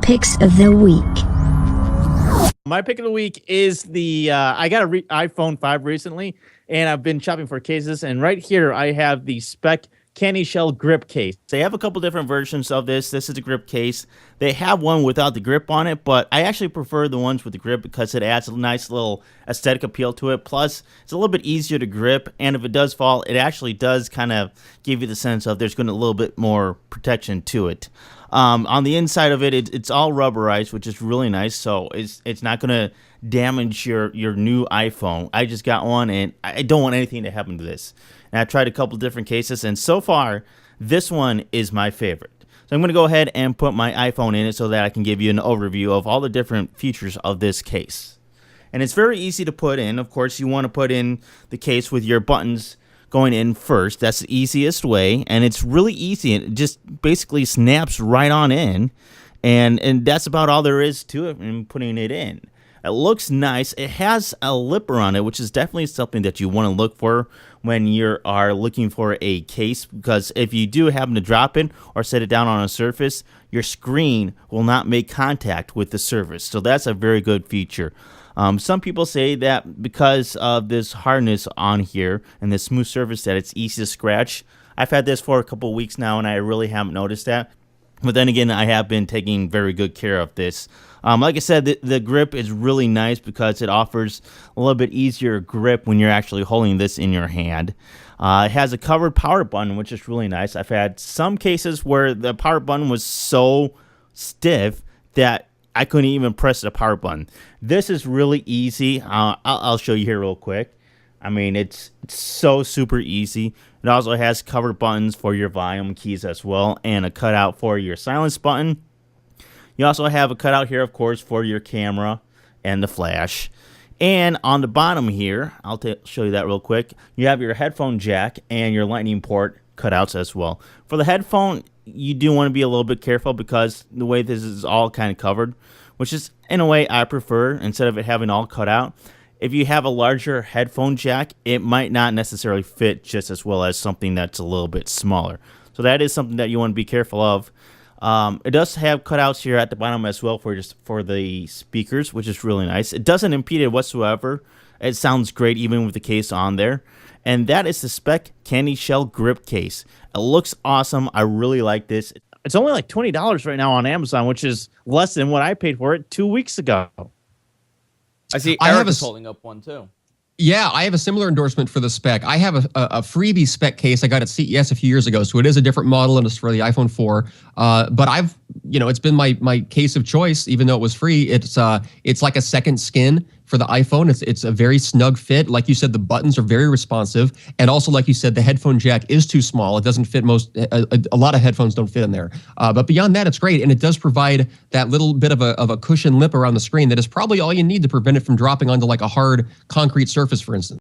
Picks of the week. My pick of the week is the I got an iPhone 5 recently, and I've been shopping for cases. And right here, I have the Speck CandyShell Grip case. They have a couple different versions of this. This is the grip case. They have one without the grip on it, but I actually prefer the ones with the grip because it adds a nice little aesthetic appeal to it. Plus, it's a little bit easier to grip, and if it does fall, it actually does kind of give you the sense of there's going to a little bit more protection to it. On the inside of it, it's all rubberized, which is really nice. So it's not going to damage your new iPhone. I just got one, and I don't want anything to happen to this. And I tried a couple different cases, and so far, this one is my favorite. So I'm going to go ahead and put my iPhone in it so that I can give you an overview of all the different features of this case. And it's very easy to put in. Of course, you want to put in the case with your buttons going in first. That's the easiest way, and it's really easy. It just basically snaps right on in, and that's about all there is to it in putting it in. It looks nice. It has a lipper on it, which is definitely something that you want to look for when you are looking for a case, because if you do happen to drop it or set it down on a surface, your screen will not make contact with the surface. So that's a very good feature. Some people say that because of this hardness on here and this smooth surface that it's easy to scratch. I've had this for a couple weeks now, and I really haven't noticed that. But then again, I have been taking very good care of this. Like I said, the grip is really nice because it offers a little bit easier grip when you're actually holding this in your hand. It has a covered power button, which is really nice. I've had some cases where the power button was so stiff that I couldn't even press the power button. This is really easy. I'll show you here real quick. I mean, it's so super easy. It also has covered buttons for your volume keys as well, and a cutout for your silence button. You also have a cutout here, of course, for your camera and the flash. And on the bottom here, I'll show you that real quick. You have your headphone jack and your lightning port cutouts as well. For the headphone, you do want to be a little bit careful because the way this is all kind of covered, which is in a way I prefer instead of it having all cut out. If you have a larger headphone jack, it might not necessarily fit just as well as something that's a little bit smaller. So that is something that you want to be careful of. It does have cutouts here at the bottom as well for the speakers, which is really nice. It doesn't impede it whatsoever. It sounds great even with the case on there. And that is the Speck CandyShell Grip case. It looks awesome. I really like this. It's only like $20 right now on Amazon, which is less than what I paid for it 2 weeks ago. I see Eric is holding up one too. Yeah, I have a similar endorsement for the Speck. I have a freebie Speck case I got at CES a few years ago, so it is a different model and it's for the iPhone 4. But it's been my case of choice, even though it was free. It's like a second skin for the iPhone. It's a very snug fit. Like you said, the buttons are very responsive, and also like you said, the headphone jack is too small. It doesn't fit a lot of headphones don't fit in there. But beyond that, it's great, and it does provide that little bit of a cushion lip around the screen that is probably all you need to prevent it from dropping onto like a hard concrete surface, for instance.